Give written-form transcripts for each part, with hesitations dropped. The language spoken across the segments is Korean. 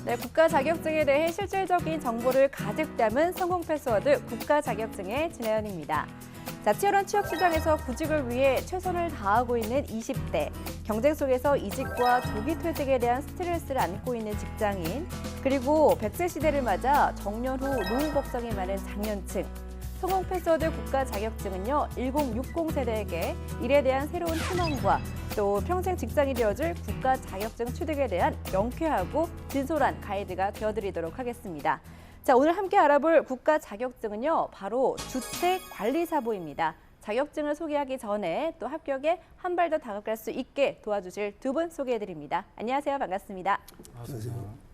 네, 국가 자격증에 대해 실질적인 정보를 가득 담은 성공 패스워드 국가 자격증의 진혜연입니다. 자, 치열한 취업 시장에서 구직을 위해 최선을 다하고 있는 20대, 경쟁 속에서 이직과 조기 퇴직에 대한 스트레스를 안고 있는 직장인, 그리고 100세 시대를 맞아 정년 후 노후 걱정이 많은 장년층. 성공 패스워드 국가 자격증은요, 1060 세대에게 일에 대한 새로운 희망과 또 평생 직장이 되어줄 국가 자격증 취득에 대한 명쾌하고 진솔한 가이드가 되어드리도록 하겠습니다. 자, 오늘 함께 알아볼 국가 자격증은요, 바로 주택관리사보입니다. 자격증을 소개하기 전에 또 합격에 한 발 더 다가갈 수 있게 도와주실 두 분 소개해드립니다. 안녕하세요. 반갑습니다. 안녕하세요.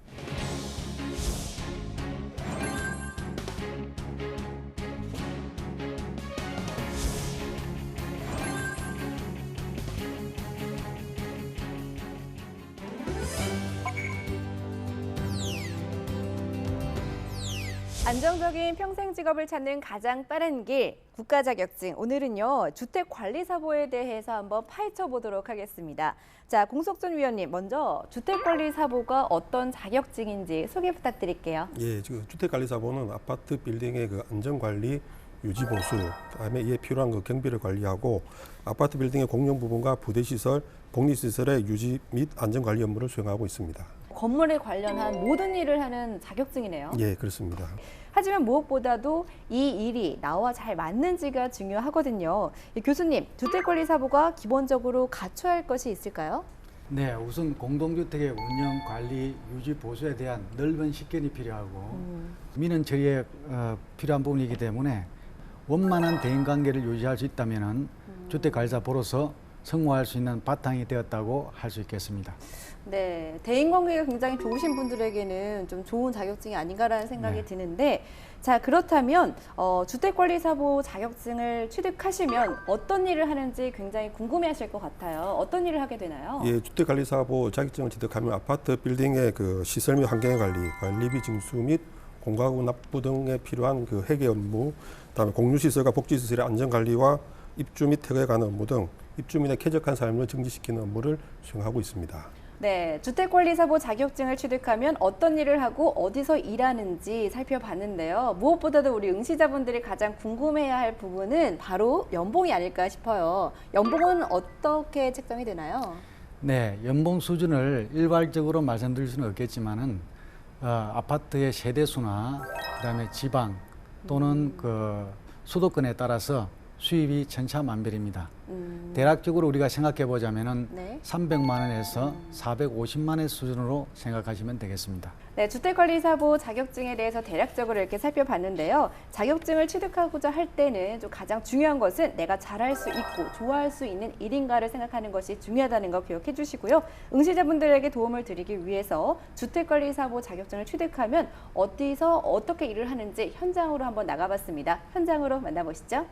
안정적인 평생 직업을 찾는 가장 빠른 길, 국가 자격증. 오늘은요, 주택관리사보에 대해서 한번 파헤쳐 보도록 하겠습니다. 자, 공석준 위원님, 먼저 주택관리사보가 어떤 자격증인지 소개 부탁드릴게요. 예, 지금 주택관리사보는 아파트 빌딩의 그 안전관리, 유지보수, 그다음에 이에 필요한 그 경비를 관리하고 아파트 빌딩의 공용 부분과 부대시설, 공립시설의 유지 및 안전관리 업무를 수행하고 있습니다. 건물에 관련한 모든 일을 하는 자격증이네요. 예, 그렇습니다. 하지만 무엇보다도 이 일이 나와 잘 맞는지가 중요하거든요. 교수님, 주택관리사보가 기본적으로 갖춰야 할 것이 있을까요? 네, 우선 공동주택의 운영, 관리, 유지, 보수에 대한 넓은 식견이 필요하고 민원 처리에 필요한 부분이기 때문에 원만한 대인관계를 유지할 수 있다면 주택관리사보로서 성공할 수 있는 바탕이 되었다고 할 수 있겠습니다. 네, 대인관계가 굉장히 좋으신 분들에게는 좀 좋은 자격증이 아닌가라는 생각이 네. 드는데, 자, 그렇다면 주택관리사보 자격증을 취득하시면 어떤 일을 하는지 굉장히 궁금해하실 것 같아요. 어떤 일을 하게 되나요? 예, 주택관리사보 자격증을 취득하면 아파트 빌딩의 그 시설 및 환경의 관리, 관리비 징수 및 공과금 납부 등에 필요한 그 회계 업무, 그다음에 공유시설과 복지시설의 안전관리와 입주 및 퇴거에 관한 업무 등 입주민의 쾌적한 삶을 증진시키는 업무를 수행하고 있습니다. 네, 주택관리사보 자격증을 취득하면 어떤 일을 하고 어디서 일하는지 살펴봤는데요. 무엇보다도 우리 응시자분들이 가장 궁금해야 할 부분은 바로 연봉이 아닐까 싶어요. 연봉은 어떻게 책정이 되나요? 네, 연봉 수준을 일괄적으로 말씀드릴 수는 없겠지만은 아파트의 세대수나 그다음에 지방 또는 그 수도권에 따라서 수입이 천차만별입니다. 대략적으로 우리가 생각해 보자면은 네. 300만 원에서 450만 원 수준으로 생각하시면 되겠습니다. 네, 주택관리사보 자격증에 대해서 대략적으로 이렇게 살펴봤는데요. 자격증을 취득하고자 할 때는 좀 가장 중요한 것은 내가 잘할 수 있고 좋아할 수 있는 일인가를 생각하는 것이 중요하다는 거 기억해 주시고요. 응시자분들에게 도움을 드리기 위해서 주택관리사보 자격증을 취득하면 어디서 어떻게 일을 하는지 현장으로 한번 나가봤습니다. 현장으로 만나보시죠.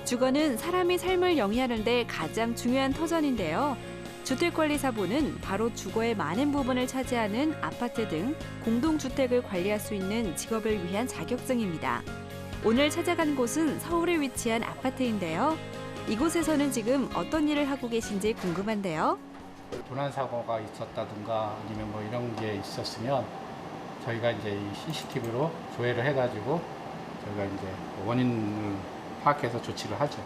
주거는 사람의 삶을 영위하는 데 가장 중요한 터전인데요. 주택관리사보는 바로 주거의 많은 부분을 차지하는 아파트 등 공동주택을 관리할 수 있는 직업을 위한 자격증입니다. 오늘 찾아간 곳은 서울에 위치한 아파트인데요. 이곳에서는 지금 어떤 일을 하고 계신지 궁금한데요. 도난 사고가 있었다든가 아니면 뭐 이런 게 있었으면 저희가 이제 이 CCTV로 조회를 해가지고 저희가 이제 원인을 파악해서 조치를 하죠.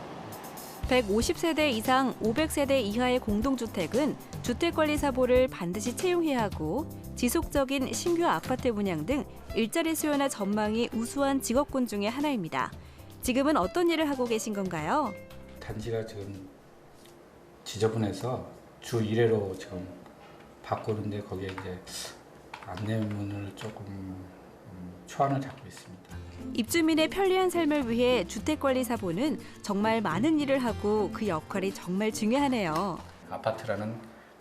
150세대 이상 500세대 이하의 공동주택은 주택관리사보를 반드시 채용해야 하고 지속적인 신규 아파트 분양 등 일자리 수요나 전망이 우수한 직업군 중에 하나입니다. 지금은 어떤 일을 하고 계신 건가요? 단지가 지금 지저분해서 주 1회로 지금 바꾸는데 거기에 이제 안내문을 조금 초안을 잡고 있습니다. 입주민의 편리한 삶을 위해 주택관리사보는 정말 많은 일을 하고 그 역할이 정말 중요하네요. 아파트라는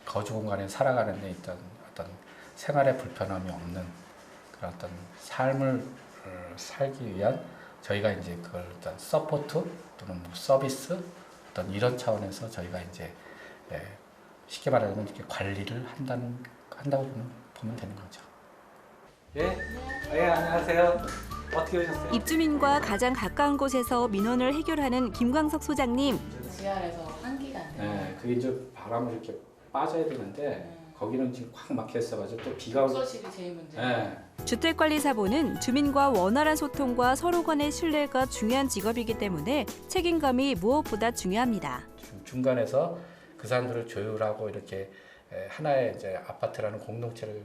거주 공간에 살아가는 데 있던 어떤 생활의 불편함이 없는 그런 어떤 삶을 살기 위한 저희가 이제 그걸 어떤 서포트 또는 뭐 서비스 어떤 이런 차원에서 저희가 이제 쉽게 말하자면 이렇게 관리를 한다고 보면 되는 거죠. 예? 예, 안녕하세요. 어떻게 오셨어요? 입주민과 가장 가까운 곳에서 민원을 해결하는 김광석 소장님. 지하에서 한기가 안 돼요. 네, 그게 이제 바람을 이렇게 빠져야 되는데 거기는 지금 꽉 막혀 있어가지고 또 비가 오고. 독서실이 제일 문제예요. 네. 주택관리사보는 주민과 원활한 소통과 서로 간의 신뢰가 중요한 직업이기 때문에 책임감이 무엇보다 중요합니다. 중간에서 그 사람들을 조율하고 이렇게 하나의 이제 아파트라는 공동체를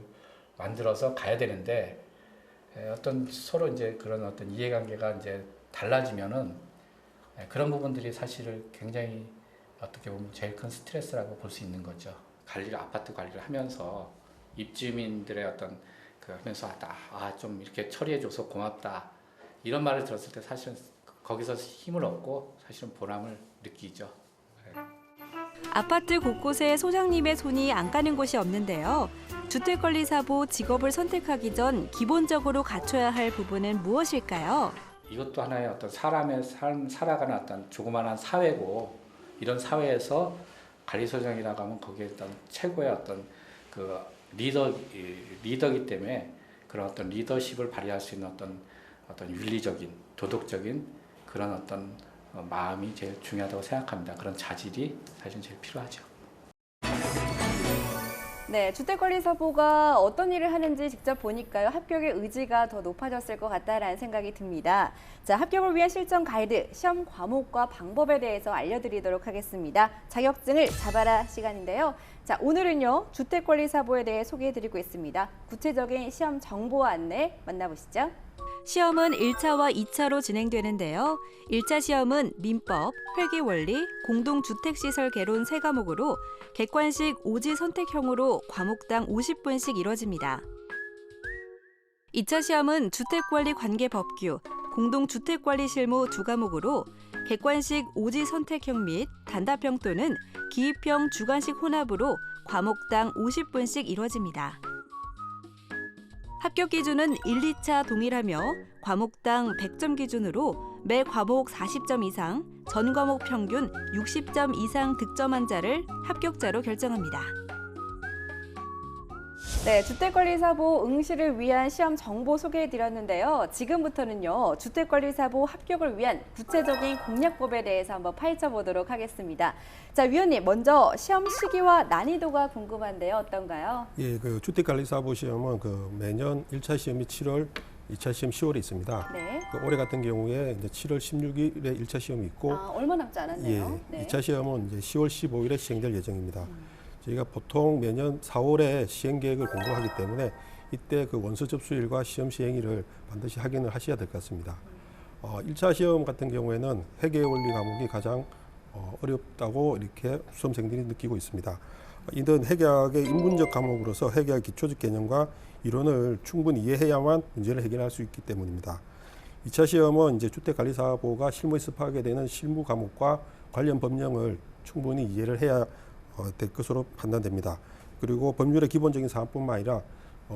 만들어서 가야 되는데 어떤 서로 이제 그런 어떤 이해관계가 이제 달라지면은 그런 부분들이 사실은 굉장히 어떻게 보면 제일 큰 스트레스라고 볼 수 있는 거죠. 아파트 관리를 하면서 입주민들의 어떤 그 하면서 좀 이렇게 처리해줘서 고맙다 이런 말을 들었을 때 사실은 거기서 힘을 얻고 사실은 보람을 느끼죠. 아파트 곳곳에 소장님의 손이 안 가는 곳이 없는데요. 주택관리사보 직업을 선택하기 전 기본적으로 갖춰야 할 부분은 무엇일까요? 이것도 하나의 어떤 사람의 삶 살아가는 어떤 조그마한 사회고 이런 사회에서 관리소장이라고 하면 거기에 어떤 최고의 어떤 그 리더이기 때문에 그런 어떤 리더십을 발휘할 수 있는 어떤 윤리적인 도덕적인 그런 어떤 마음이 제일 중요하다고 생각합니다. 그런 자질이 사실 제일 필요하죠. 네, 주택관리사보가 어떤 일을 하는지 직접 보니까요. 합격의 의지가 더 높아졌을 것 같다라는 생각이 듭니다. 자, 합격을 위한 실전 가이드, 시험 과목과 방법에 대해서 알려드리도록 하겠습니다. 자격증을 잡아라 시간인데요. 자, 오늘은요. 주택관리사보에 대해 소개해드리고 있습니다. 구체적인 시험 정보 안내 만나보시죠. 시험은 1차와 2차로 진행되는데요. 1차 시험은 민법, 회계원리, 공동주택시설 개론 3과목으로 객관식 오지 선택형으로 과목당 50분씩 이뤄집니다. 2차 시험은 주택관리관계법규, 공동주택관리실무 2과목으로 객관식 오지 선택형 및 단답형 또는 기입형 주관식 혼합으로 과목당 50분씩 이뤄집니다. 합격 기준은 1, 2차 동일하며 과목당 100점 기준으로 매 과목 40점 이상, 전 과목 평균 60점 이상 득점한 자를 합격자로 결정합니다. 네, 주택관리사보 응시를 위한 시험 정보 소개해드렸는데요. 지금부터는요, 주택관리사보 합격을 위한 구체적인 공략법에 대해서 한번 파헤쳐보도록 하겠습니다. 자, 위원님, 먼저 시험 시기와 난이도가 궁금한데요. 어떤가요? 예, 그 주택관리사보 시험은 그 매년 1차 시험이 7월, 2차 시험 10월에 있습니다. 네. 그 올해 같은 경우에 이제 7월 16일에 1차 시험이 있고, 얼마 남지 않았네요. 예, 네. 2차 시험은 이제 10월 15일에 시행될 예정입니다. 저희가 보통 매년 4월에 시행 계획을 공고하기 때문에 이때 그 원서 접수일과 시험 시행일을 반드시 확인을 하셔야 될 것 같습니다. 1차 시험 같은 경우에는 회계 원리 과목이 가장 어렵다고 이렇게 수험생들이 느끼고 있습니다. 이는 회계학의 인문적 과목으로서 회계학 기초적 개념과 이론을 충분히 이해해야만 문제를 해결할 수 있기 때문입니다. 2차 시험은 이제 주택관리사보가 실무에 접하게 되는 실무 과목과 관련 법령을 충분히 이해를 해야 될 것으로 판단됩니다. 그리고 법률의 기본적인 사항뿐만 아니라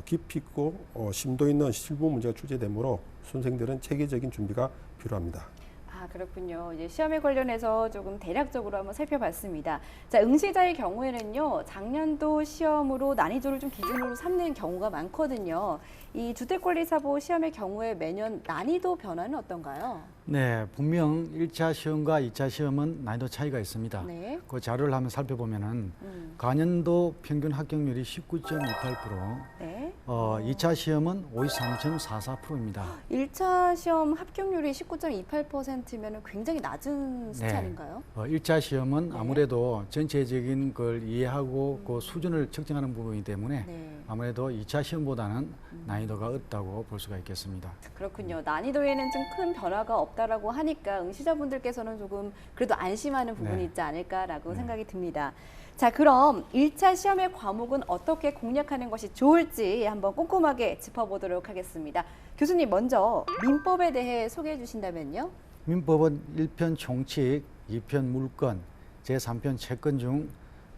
깊이 있고 심도 있는 실무 문제가 출제되므로 수험생들은 체계적인 준비가 필요합니다. 아, 그렇군요. 이제 시험에 관련해서 조금 대략적으로 한번 살펴봤습니다. 자, 응시자의 경우에는요, 작년도 시험으로 난이도를 좀 기준으로 삼는 경우가 많거든요. 이 주택관리사보 시험의 경우에 매년 난이도 변화는 어떤가요? 네, 분명 1차 시험과 2차 시험은 난이도 차이가 있습니다. 네. 그 자료를 한번 살펴보면은 가년도 평균 합격률이 19.28%, 네. 2차 시험은 53.44%입니다. 1차 시험 합격률이 19.28%면 굉장히 낮은 숫자 네. 아닌가요? 1차 시험은 네. 아무래도 전체적인 걸 이해하고 그 수준을 측정하는 부분이기 때문에 네. 아무래도 2차 시험보다는 난이도가 없다고 볼 수가 있겠습니다. 그렇군요. 난이도에는 좀 큰 변화가 없다라고 하니까 응시자분들께서는 조금 그래도 안심하는 부분이 네. 있지 않을까라고 네. 생각이 듭니다. 자, 그럼 1차 시험의 과목은 어떻게 공략하는 것이 좋을지 한번 꼼꼼하게 짚어보도록 하겠습니다. 교수님, 먼저 민법에 대해 소개해 주신다면요. 민법은 1편 총칙, 2편 물권, 제3편 채권 중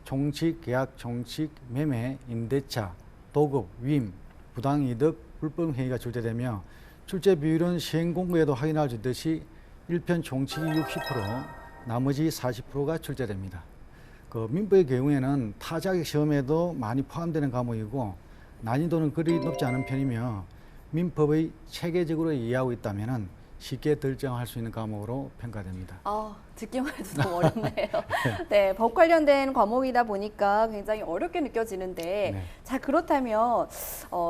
총칙, 계약, 총칙, 매매, 임대차, 도급, 위임, 부당이득, 불법행위가 출제되며 출제 비율은 시행공고에도 확인할 수 있듯이 1편 총칙이 60%, 나머지 40%가 출제됩니다. 그 민법의 경우에는 타자격 시험에도 많이 포함되는 과목이고 난이도는 그리 높지 않은 편이며 민법의 체계적으로 이해하고 있다면 쉽게 결정할 수 있는 과목으로 평가됩니다. 듣기만 해도 너무 어렵네요. 네, 법 관련된 과목이다 보니까 굉장히 어렵게 느껴지는데, 네. 자, 그렇다면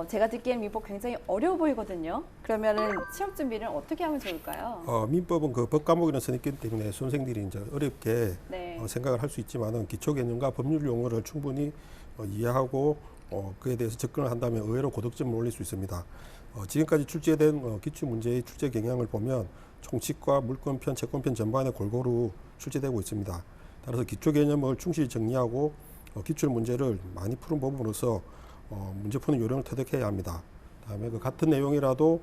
제가 듣기엔 민법 굉장히 어려워 보이거든요. 그러면은 시험 준비를 어떻게 하면 좋을까요? 민법은 그 법 과목이라는 선이기 때문에 수험생들이 이제 어렵게 네. 생각을 할 수 있지만은 기초 개념과 법률 용어를 충분히 이해하고 그에 대해서 접근을 한다면 의외로 고득점을 올릴 수 있습니다. 지금까지 출제된 기출 문제의 출제 경향을 보면 총칙과 물권편, 채권편 전반에 골고루 출제되고 있습니다. 따라서 기초 개념을 충실히 정리하고 기출 문제를 많이 푸는 부분으로서 문제 푸는 요령을 터득해야 합니다. 다음에 그 같은 내용이라도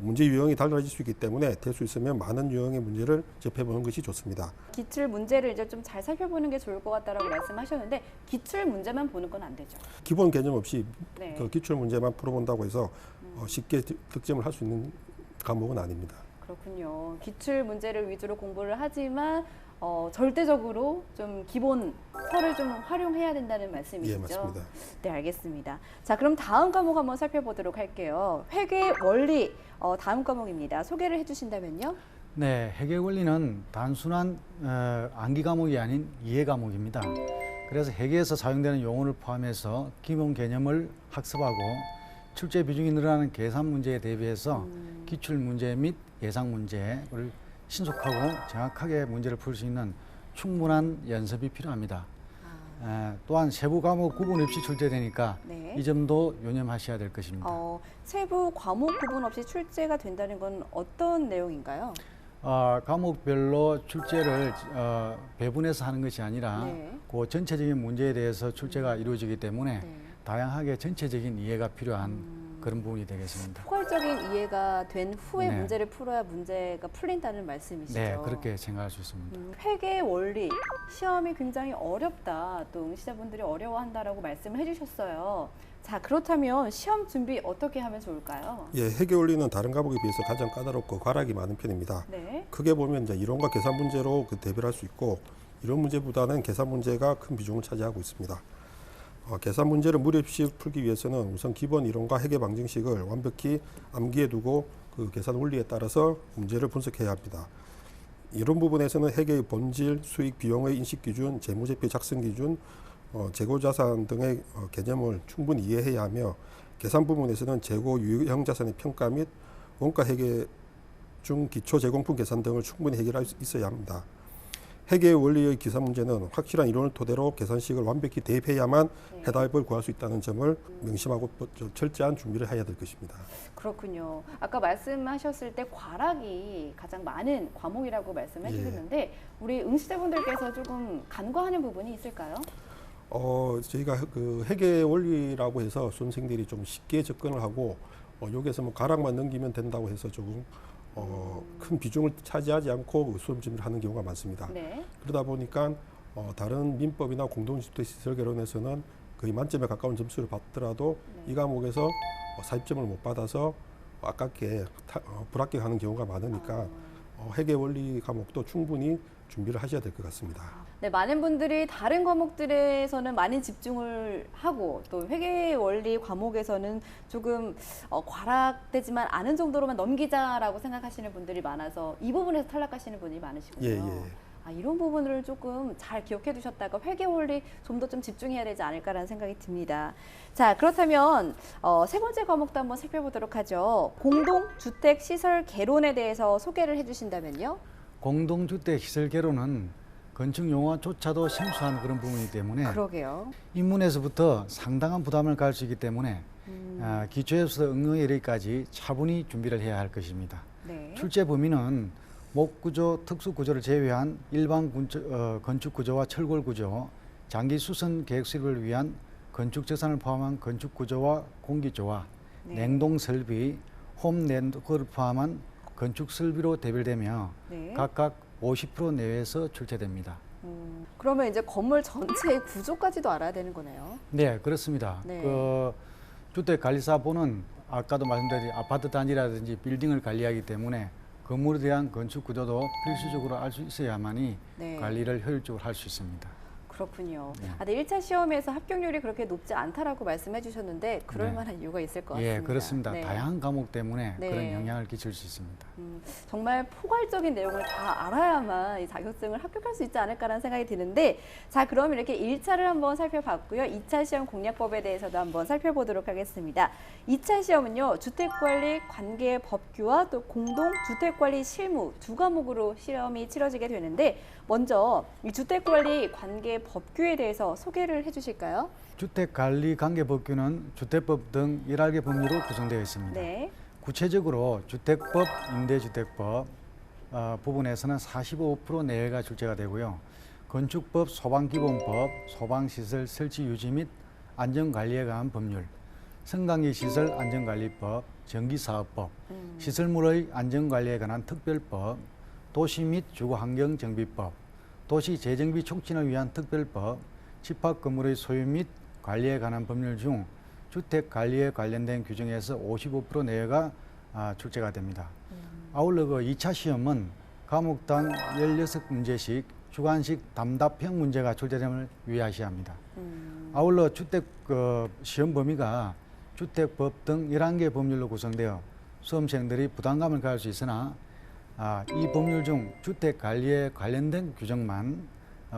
문제 유형이 달라질 수 있기 때문에 될 수 있으면 많은 유형의 문제를 접해보는 것이 좋습니다. 기출 문제를 이제 좀 잘 살펴보는 게 좋을 것 같다라고 말씀하셨는데, 기출 문제만 보는 건 안 되죠. 기본 개념 없이 네. 그 기출 문제만 풀어본다고 해서 쉽게 득점을 할 수 있는 과목은 아닙니다. 그렇군요. 기출 문제를 위주로 공부를 하지만 절대적으로 좀 기본 설을 좀 활용해야 된다는 말씀이시죠? 예, 맞습니다. 네, 알겠습니다. 자, 그럼 다음 과목 한번 살펴보도록 할게요. 회계 원리 다음 과목입니다. 소개를 해주신다면요? 네, 회계 원리는 단순한 암기 과목이 아닌 이해 과목입니다. 그래서 회계에서 사용되는 용어를 포함해서 기본 개념을 학습하고 출제 비중이 늘어나는 계산 문제에 대비해서 기출 문제 및 예상 문제를 신속하고 정확하게 문제를 풀 수 있는 충분한 연습이 필요합니다. 또한 세부 과목 구분 없이 출제되니까 네. 이 점도 유념하셔야 될 것입니다. 세부 과목 구분 없이 출제가 된다는 건 어떤 내용인가요? 과목별로 출제를 배분해서 하는 것이 아니라 네. 그 전체적인 문제에 대해서 출제가 이루어지기 때문에 네. 다양하게 전체적인 이해가 필요한 그런 부분이 되겠습니다. 포괄적인 이해가 된 후에 네. 문제를 풀어야 문제가 풀린다는 말씀이시죠? 네, 그렇게 생각할 수 있습니다. 회계 원리 시험이 굉장히 어렵다, 또 응시자분들이 어려워한다라고 말씀을 해주셨어요. 자, 그렇다면 시험 준비 어떻게 하면 좋을까요? 예, 회계 원리는 다른 과목에 비해서 가장 까다롭고 과락이 많은 편입니다. 네. 크게 보면 이제 이론과 계산 문제로 대비할 수 있고, 이론 문제보다는 계산 문제가 큰 비중을 차지하고 있습니다. 계산 문제를 무리 없이 풀기 위해서는 우선 기본 이론과 회계 방정식을 완벽히 암기해 두고 그 계산 원리에 따라서 문제를 분석해야 합니다. 이론 부분에서는 회계의 본질, 수익, 비용의 인식 기준, 재무제표 작성 기준, 재고자산 등의 개념을 충분히 이해해야 하며, 계산 부분에서는 재고 유형 자산의 평가 및 원가 회계 중 기초 제공품 계산 등을 충분히 해결할 수 있어야 합니다. 회계 원리의 기사 문제는 확실한 이론을 토대로 계산식을 완벽히 대입해야만 해답을 구할 수 있다는 점을 명심하고 철저한 준비를 해야 될 것입니다. 그렇군요. 아까 말씀하셨을 때 과락이 가장 많은 과목이라고 말씀해 주셨는데, 우리 응시자분들께서 조금 간과하는 부분이 있을까요? 저희가 그 회계 원리라고 해서 수험생들이 좀 쉽게 접근을 하고 여기에서 뭐 가락만 넘기면 된다고 해서 조금 큰 비중을 차지하지 않고 수험 준비를 하는 경우가 많습니다. 네. 그러다 보니까 다른 민법이나 공동주택시설개론에서는 거의 만점에 가까운 점수를 받더라도 이 과목에서 사입점을 못 받아서 아깝게 불합격하는 경우가 많으니까 회계 원리 과목도 충분히 준비를 하셔야 될 것 같습니다. 네, 많은 분들이 다른 과목들에서는 많이 집중을 하고, 또 회계 원리 과목에서는 조금 과락되지만 않은 정도로만 넘기자라고 생각하시는 분들이 많아서 이 부분에서 탈락하시는 분이 많으시군요. 예. 이런 부분을 조금 잘 기억해 두셨다가 회계 원리 좀 더 좀 집중해야 되지 않을까라는 생각이 듭니다. 자, 그렇다면 세 번째 과목도 한번 살펴보도록 하죠. 공동주택시설 개론에 대해서 소개를 해주신다면요. 공동주택 시설 개론은 건축 용어조차도 생소한 그런 부분이기 때문에 그러게요. 입문에서부터 상당한 부담을 가할 수 있기 때문에 기초에서 응용예리까지 차분히 준비를 해야 할 것입니다. 네. 출제 범위는 목구조, 특수구조를 제외한 일반 건축구조와 철골구조, 장기 수선 계획 수립을 위한 건축재산을 포함한 건축구조와 공기조와 네. 냉동설비, 홈네트워크를 포함한 건축설비로 대별되며 네. 각각 50% 내외에서 출제됩니다. 그러면 이제 건물 전체의 구조까지도 알아야 되는 거네요. 네, 그렇습니다. 네. 그 주택관리사본은 아까도 말씀드린 아파트 단지라든지 빌딩을 관리하기 때문에 건물에 대한 건축 구조도 필수적으로 알 수 있어야만이 네. 관리를 효율적으로 할 수 있습니다. 그렇군요. 네. 아, 네, 1차 시험에서 합격률이 그렇게 높지 않다라고 말씀해 주셨는데 그럴 네. 만한 이유가 있을 것 같습니다. 예, 그렇습니다. 네. 다양한 과목 때문에 네. 그런 영향을 끼칠 수 있습니다. 정말 포괄적인 내용을 다 알아야만 이 자격증을 합격할 수 있지 않을까라는 생각이 드는데 자, 그럼 이렇게 1차를 한번 살펴봤고요. 2차 시험 공략법에 대해서도 한번 살펴보도록 하겠습니다. 2차 시험은요. 주택관리 관계 법규와 또 공동주택관리 실무 두 과목으로 시험이 치러지게 되는데 먼저 이 주택관리 관계 법규에 대해서 소개를 해주실까요? 주택관리관계법규는 주택법 등 11개 법률로 구성되어 있습니다. 네. 구체적으로 주택법, 임대주택법 부분에서는 45% 내외가 출제가 되고요. 건축법, 소방기본법, 소방시설 설치 유지 및 안전관리에 관한 법률, 승강기 시설 안전관리법, 전기사업법, 시설물의 안전관리에 관한 특별법, 도시 및 주거환경정비법, 도시 재정비 촉진을 위한 특별법, 집합건물의 소유 및 관리에 관한 법률 중 주택 관리에 관련된 규정에서 55% 내외가 출제가 됩니다. 아울러 그 2차 시험은 과목당 16문제씩 주관식 담답형 문제가 출제됨을 유의하셔야 합니다. 아울러 주택 시험 범위가 주택법 등 11개 법률로 구성되어 수험생들이 부담감을 가질 수 있으나 이 법률 중 주택 관리에 관련된 규정만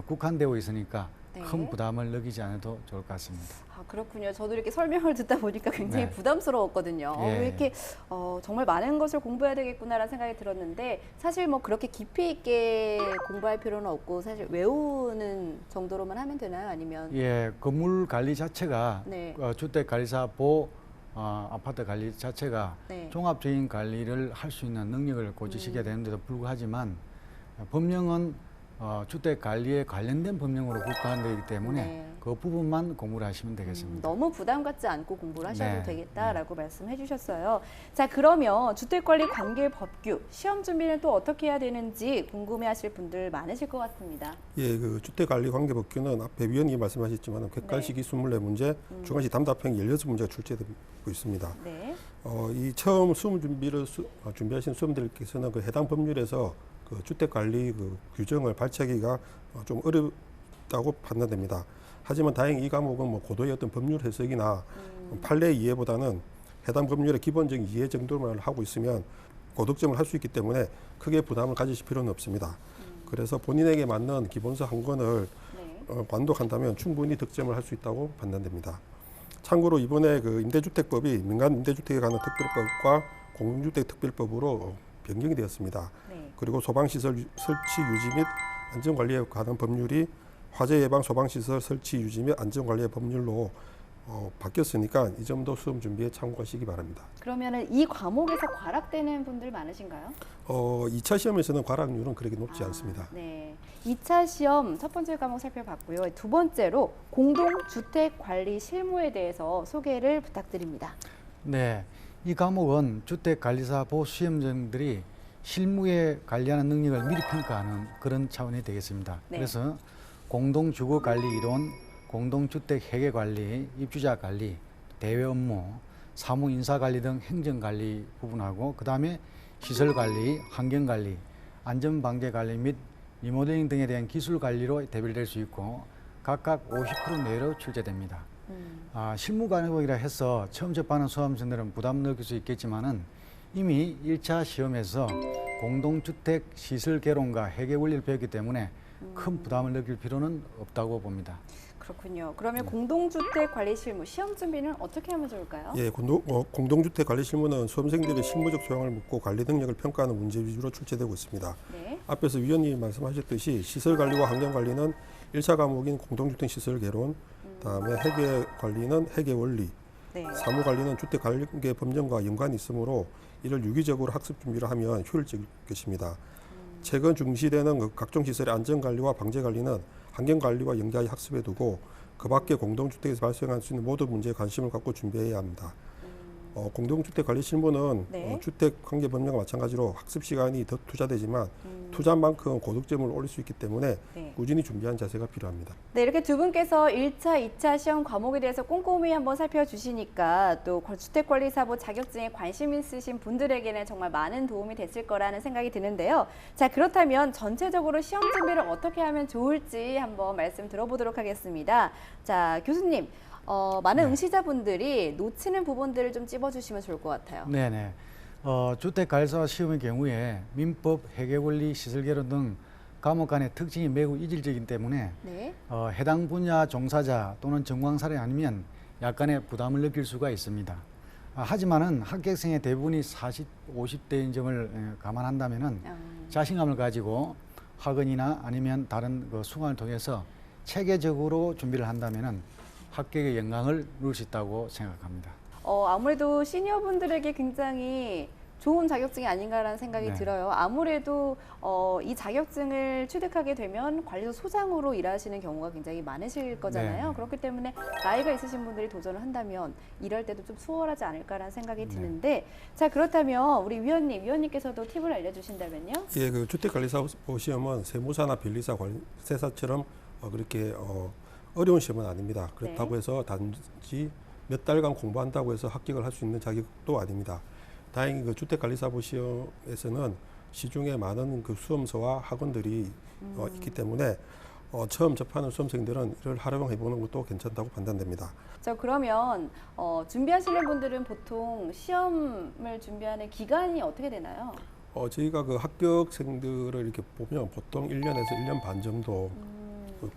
국한되어 있으니까 네. 큰 부담을 느끼지 않아도 좋을 것 같습니다. 아, 그렇군요. 저도 이렇게 설명을 듣다 보니까 굉장히 네. 부담스러웠거든요. 예. 왜 이렇게 정말 많은 것을 공부해야 되겠구나라는 생각이 들었는데 사실 뭐 그렇게 깊이 있게 공부할 필요는 없고 사실 외우는 정도로만 하면 되나요? 아니면 예, 건물 관리 자체가 네. 주택 관리사 보 아파트 관리 자체가 네. 종합적인 관리를 할 수 있는 능력을 고지시켜야 되는데도 불구하지만 법령은 주택 관리에 관련된 법령으로 국한되기 때문에 네. 그 부분만 공부를 하시면 되겠습니다. 너무 부담 갖지 않고 공부를 하셔도 네. 되겠다라고 말씀해 주셨어요. 자, 그러면 주택관리 관계 법규 시험 준비는 또 어떻게 해야 되는지 궁금해하실 분들 많으실 것 같습니다. 예, 그 주택관리관계법규는 앞에 위원님이 말씀하셨지만 객관식이 24문제, 주관식 담답형이 16문제가 출제되고 있습니다. 네. 이 처음 수험 준비를 준비하신 수험들께서는 그 해당 법률에서 그 주택관리 그 규정을 발췌하기가 좀 어렵다고 판단됩니다. 하지만 다행히 이 과목은 뭐 고도의 어떤 법률 해석이나 판례 이해보다는 해당 법률의 기본적인 이해 정도만 하고 있으면 고득점을 할 수 있기 때문에 크게 부담을 가지실 필요는 없습니다. 그래서 본인에게 맞는 기본서 한 권을 네. 완독한다면 충분히 득점을 할 수 있다고 판단됩니다. 참고로 이번에 그 임대주택법이 민간 임대주택에 관한 특별법과 공동주택 특별법으로 변경이 되었습니다. 네. 그리고 소방시설 설치 유지 및 안전관리에 관한 법률이 화재 예방 소방시설 설치 유지 및 안전관리의 법률로 바뀌었으니까 이 점도 수험 준비에 참고하시기 바랍니다. 그러면은 이 과목에서 과락되는 분들 많으신가요? 2차 시험에서는 과락률은 그렇게 높지 않습니다. 네. 2차 시험 첫 번째 과목 살펴봤고요. 두 번째로 공동주택관리 실무에 대해서 소개를 부탁드립니다. 네, 이 과목은 주택관리사 보수시험생들이 실무에 관리하는 능력을 미리 평가하는 그런 차원이 되겠습니다. 네. 그래서 공동주거관리 이론, 공동주택 회계관리, 입주자관리, 대외 업무, 사무인사관리 등 행정관리 부분하고 그 다음에 시설관리, 환경관리, 안전방제관리 및 리모델링 등에 대한 기술관리로 대별될 수 있고 각각 50% 내로 출제됩니다. 실무 과목이라 해서 처음 접하는 수험생들은 부담 느낄 수 있겠지만은 이미 1차 시험에서 공동주택 시설 개론과 회계 원리를 배웠기 때문에 큰 부담을 느낄 필요는 없다고 봅니다. 그렇군요. 그러면 공동주택 관리 실무 시험 준비는 어떻게 하면 좋을까요? 예, 공동주택 관리 실무는 수험생들의 실무적 소양을 묻고 관리 능력을 평가하는 문제 위주로 출제되고 있습니다. 네. 앞에서 위원님이 말씀하셨듯이 시설관리와 환경관리는 1차 과목인 공동주택 시설 개론, 다음에 회계관리는 회계원리, 네. 사무관리는 주택관계 법령과 연관이 있으므로 이를 유기적으로 학습 준비를 하면 효율적일 것입니다. 최근 중시되는 그 각종 시설의 안전관리와 방제관리는 환경관리와 연계하여 학습해 두고 그 밖에 공동주택에서 발생할 수 있는 모든 문제에 관심을 갖고 준비해야 합니다. 공동주택관리 실무는 네. 주택관계법령과 마찬가지로 학습 시간이 더 투자되지만 투자만큼 고득점을 올릴 수 있기 때문에 네. 꾸준히 준비한 자세가 필요합니다. 네, 이렇게 두 분께서 1차, 2차 시험 과목에 대해서 꼼꼼히 한번 살펴주시니까 또 주택관리사보 자격증에 관심 있으신 분들에게는 정말 많은 도움이 됐을 거라는 생각이 드는데요. 자, 그렇다면 전체적으로 시험 준비를 어떻게 하면 좋을지 한번 말씀 들어보도록 하겠습니다. 자, 교수님, 많은 응시자분들이 놓치는 부분들을 좀 찝어주시면 좋을 것 같아요. 네네. 주택관리사 시험의 경우에 민법, 회계원리, 시설개론 등 과목 간의 특징이 매우 이질적이기 때문에 네. 해당 분야 종사자 또는 전광사례 아니면 약간의 부담을 느낄 수가 있습니다. 하지만은 합격생의 대부분이 40, 50대인 점을 감안한다면은 자신감을 가지고 학원이나 아니면 다른 수강을 통해서 체계적으로 준비를 한다면은 합격의 영광을 누릴 수 있다고 생각합니다. 아무래도 시니어분들에게 굉장히 좋은 자격증이 아닌가라는 생각이 네. 들어요. 아무래도 이 자격증을 취득하게 되면 관리소 소장으로 일하시는 경우가 굉장히 많으실 거잖아요. 네. 그렇기 때문에 나이가 있으신 분들이 도전을 한다면 일할 때도 좀 수월하지 않을까라는 생각이 네. 드는데, 자, 그렇다면 우리 위원님께서도 팁을 알려주신다면요? 예, 그 주택관리사 시험은 세무사나 변리사, 관세사처럼 그렇게 어려운 시험은 아닙니다. 그렇다고 네. 해서 단지 몇 달간 공부한다고 해서 합격을 할 수 있는 자격도 아닙니다. 다행히 그 주택관리사보 시험에서는 시중에 많은 그 수험서와 학원들이 있기 때문에 처음 접하는 수험생들은 이를 활용해 보는 것도 괜찮다고 판단됩니다. 자, 그러면 준비하시는 분들은 보통 시험을 준비하는 기간이 어떻게 되나요? 저희가 그 합격생들을 이렇게 보면 보통 1년에서 1년 반 정도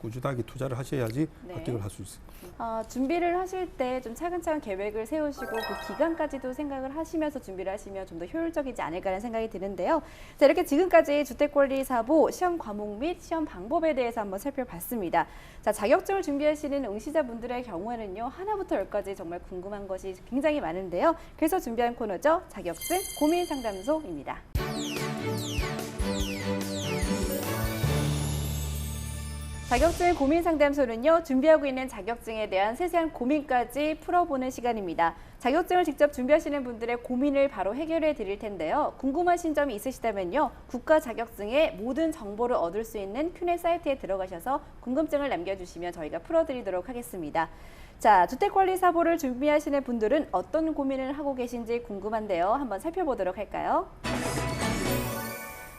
꾸준하게 투자를 하셔야지 네. 합격을 할 수 있습니다. 준비를 하실 때 좀 차근차근 계획을 세우시고 그 기간까지도 생각을 하시면서 준비를 하시면 좀 더 효율적이지 않을까라는 생각이 드는데요. 자, 이렇게 지금까지 주택관리사보 시험 과목 및 시험 방법에 대해서 한번 살펴봤습니다. 자, 자격증을 준비하시는 응시자분들의 경우에는요, 하나부터 열까지 정말 궁금한 것이 굉장히 많은데요. 그래서 준비한 코너죠. 자격증 고민 상담소입니다. 자격증 고민 상담소는요, 준비하고 있는 자격증에 대한 세세한 고민까지 풀어보는 시간입니다. 자격증을 직접 준비하시는 분들의 고민을 바로 해결해 드릴 텐데요. 궁금하신 점이 있으시다면요, 국가 자격증의 모든 정보를 얻을 수 있는 큐넷 사이트에 들어가셔서 궁금증을 남겨주시면 저희가 풀어드리도록 하겠습니다. 자, 주택관리사보를 준비하시는 분들은 어떤 고민을 하고 계신지 궁금한데요. 한번 살펴보도록 할까요?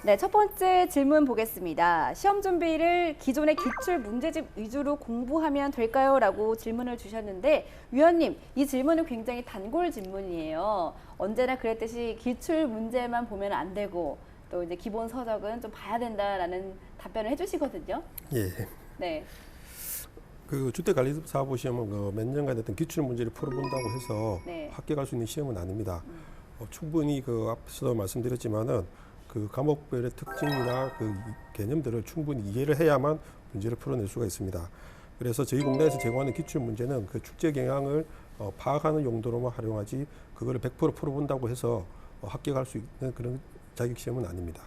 네, 첫 번째 질문 보겠습니다. 시험 준비를 기존의 기출 문제집 위주로 공부하면 될까요? 라고 질문을 주셨는데, 위원님, 이 질문은 굉장히 단골 질문이에요. 언제나 그랬듯이 기출 문제만 보면 안 되고, 또 이제 기본 서적은 좀 봐야 된다라는 답변을 해주시거든요. 예. 네. 그 주택관리사보 시험은 그 몇 년간 했던 기출 문제를 풀어본다고 해서 네. 합격할 수 있는 시험은 아닙니다. 충분히 그 앞서도 말씀드렸지만은 그 과목별의 특징이나 그 개념들을 충분히 이해를 해야만 문제를 풀어낼 수가 있습니다. 그래서 저희 공단에서 제공하는 기출 문제는 그 축제 경향을 파악하는 용도로만 활용하지 그거를 100% 풀어본다고 해서 합격할 수 있는 그런 자격 시험은 아닙니다.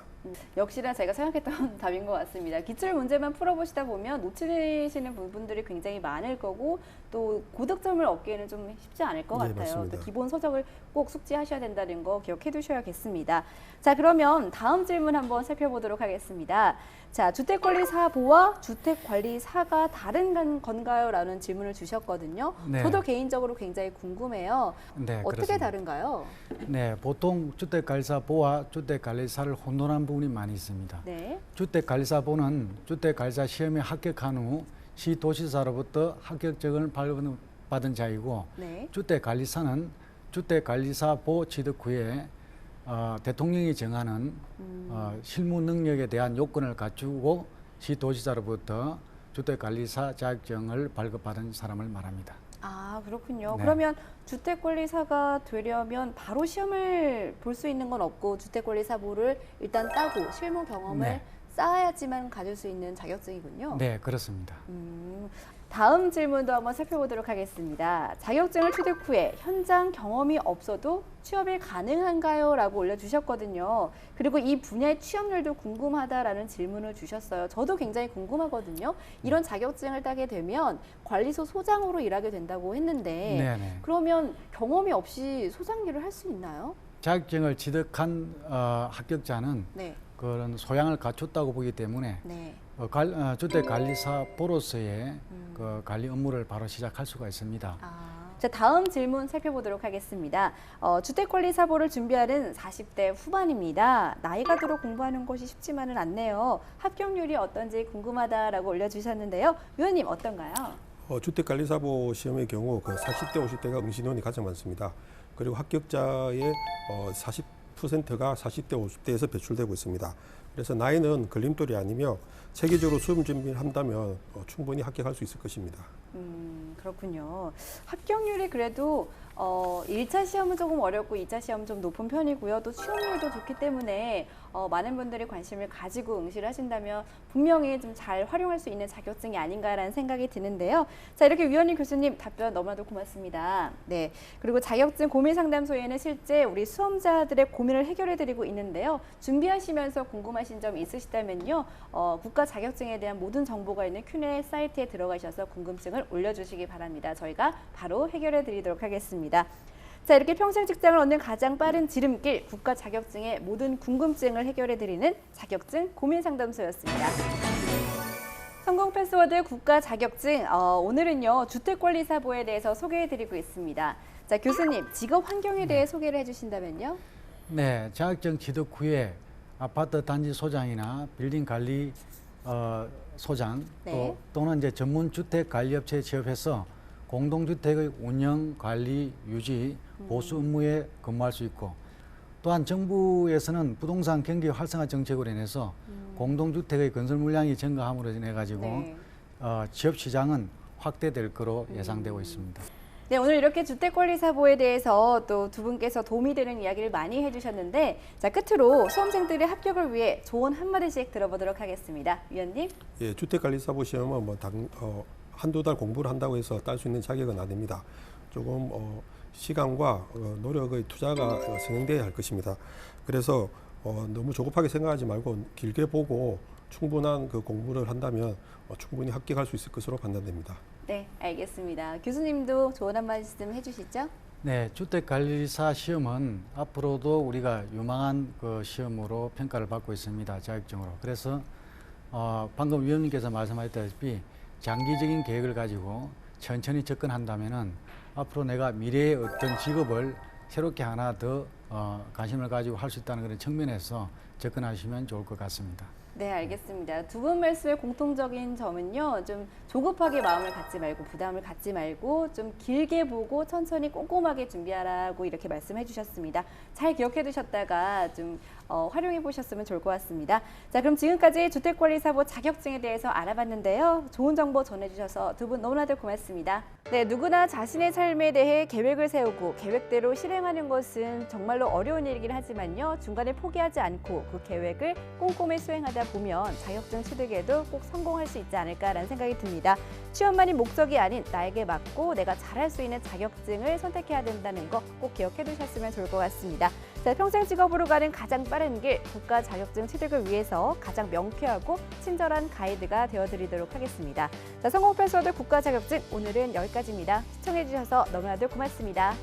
역시나 제가 생각했던 답인 것 같습니다. 기출 문제만 풀어보시다 보면 놓치시는 부분들이 굉장히 많을 거고 또 고득점을 얻기에는 좀 쉽지 않을 것 네, 같아요. 맞습니다. 또 기본 서적을 꼭 숙지하셔야 된다는 거 기억해 두셔야겠습니다. 자, 그러면 다음 질문 한번 살펴보도록 하겠습니다. 자, 주택관리사보와 주택관리사가 다른 건가요? 라는 질문을 주셨거든요. 네. 저도 개인적으로 굉장히 궁금해요. 네, 어떻게 그렇습니다. 다른가요? 네, 보통 주택관리사보와 주택관리사를 혼돈한 부분이 많이 있습니다. 네. 주택관리사보는 주택관리사 시험에 합격한 후 시도시사로부터 합격증을 발급받은 자이고, 네. 주택관리사는 주택관리사보 취득 후에 대통령이 정하는 실무 능력에 대한 요건을 갖추고 시도지사로부터 주택관리사 자격증을 발급받은 사람을 말합니다. 아, 그렇군요. 네. 그러면 주택관리사가 되려면 바로 시험을 볼 수 있는 건 없고 주택관리사보를 일단 따고 실무 경험을 네. 쌓아야지만 가질 수 있는 자격증이군요. 네, 그렇습니다. 다음 질문도 한번 살펴보도록 하겠습니다. 자격증을 취득 후에 현장 경험이 없어도 취업이 가능한가요? 라고 올려주셨거든요. 그리고 이 분야의 취업률도 궁금하다라는 질문을 주셨어요. 저도 굉장히 궁금하거든요. 이런 자격증을 따게 되면 관리소 소장으로 일하게 된다고 했는데 네네. 그러면 경험이 없이 소장 일을 할 수 있나요? 자격증을 취득한 합격자는 네. 그런 소양을 갖췄다고 보기 때문에 네. 주택관리사로서의 그 관리 업무를 바로 시작할 수가 있습니다. 자, 다음 질문 살펴보도록 하겠습니다. 주택관리사보를 준비하는 40대 후반입니다. 나이가 들어 공부하는 것이 쉽지만은 않네요. 합격률이 어떤지 궁금하다라고 올려주셨는데요. 위원님 어떤가요? 주택관리사보 시험의 경우 그 40대, 50대가 응시인원이 가장 많습니다. 그리고 합격자의 40%가 40대, 50대에서 배출되고 있습니다. 그래서 나이는 걸림돌이 아니며 체계적으로 수험 준비를 한다면 충분히 합격할 수 있을 것입니다. 그렇군요. 합격률이 그래도 1차 시험은 조금 어렵고 2차 시험은 좀 높은 편이고요. 또 취업률도 좋기 때문에 많은 분들이 관심을 가지고 응시를 하신다면 분명히 좀 잘 활용할 수 있는 자격증이 아닌가라는 생각이 드는데요. 자, 이렇게 위원님 교수님 답변 너무나도 고맙습니다. 네. 그리고 자격증 고민 상담소에는 실제 우리 수험자들의 고민을 해결해드리고 있는데요. 준비하시면서 궁금하신 점 있으시다면요. 국가 자격증에 대한 모든 정보가 있는 큐&A 사이트에 들어가셔서 궁금증을 올려주시기 바랍니다. 저희가 바로 해결해드리도록 하겠습니다. 자, 이렇게 평생 직장을 얻는 가장 빠른 지름길 국가 자격증의 모든 궁금증을 해결해드리는 자격증 고민 상담소였습니다. 성공 패스워드 국가 자격증 오늘은요 주택관리사보에 대해서 소개해드리고 있습니다. 자, 교수님 직업 환경에 대해 소개를 해주신다면요. 네, 자격증 취득 후에 아파트 단지 소장이나 빌딩 관리 소장 네. 또는 이제 전문 주택 관리업체에 취업해서 공동주택의 운영, 관리, 유지, 보수 업무에 근무할 수 있고 또한 정부에서는 부동산 경기 활성화 정책으로 인해서 공동주택의 건설 물량이 증가함으로 인해 가지고 네. 취업 시장은 확대될 거로 예상되고 있습니다. 네, 오늘 이렇게 주택관리사보에 대해서 또 두 분께서 도움이 되는 이야기를 많이 해주셨는데 자, 끝으로 수험생들의 합격을 위해 조언 한마디씩 들어보도록 하겠습니다. 위원님. 예, 주택관리사보 시험은 한두 달 공부를 한다고 해서 딸 수 있는 자격은 아닙니다. 조금 시간과 노력의 투자가 선행돼야 할 것입니다. 그래서 너무 조급하게 생각하지 말고 길게 보고 충분한 그 공부를 한다면 충분히 합격할 수 있을 것으로 판단됩니다. 네, 알겠습니다. 교수님도 조언 한 말씀 해주시죠. 네, 주택관리사 시험은 앞으로도 우리가 유망한 그 시험으로 평가를 받고 있습니다. 자격증으로. 그래서 방금 위원님께서 말씀하셨다시피 장기적인 계획을 가지고 천천히 접근한다면은 앞으로 내가 미래의 어떤 직업을 새롭게 하나 더 관심을 가지고 할 수 있다는 그런 측면에서 접근하시면 좋을 것 같습니다. 네, 알겠습니다. 두 분 말씀의 공통적인 점은요, 좀 조급하게 마음을 갖지 말고 부담을 갖지 말고 좀 길게 보고 천천히 꼼꼼하게 준비하라고 이렇게 말씀해 주셨습니다. 잘 기억해 두셨다가 좀 활용해 보셨으면 좋을 것 같습니다. 자, 그럼 지금까지 주택관리사보 자격증에 대해서 알아봤는데요. 좋은 정보 전해주셔서 두 분 너무나도 고맙습니다. 네, 누구나 자신의 삶에 대해 계획을 세우고 계획대로 실행하는 것은 정말로 어려운 일이긴 하지만요. 중간에 포기하지 않고 그 계획을 꼼꼼히 수행하다 보면 자격증 취득에도 꼭 성공할 수 있지 않을까라는 생각이 듭니다. 취업만이 목적이 아닌 나에게 맞고 내가 잘할 수 있는 자격증을 선택해야 된다는 거 꼭 기억해 두셨으면 좋을 것 같습니다. 자, 평생 직업으로 가는 가장 빠른 길 국가 자격증 취득을 위해서 가장 명쾌하고 친절한 가이드가 되어드리도록 하겠습니다. 자, 성공 패스워드 국가 자격증 오늘은 여기까지입니다. 시청해 주셔서 너무나도 고맙습니다.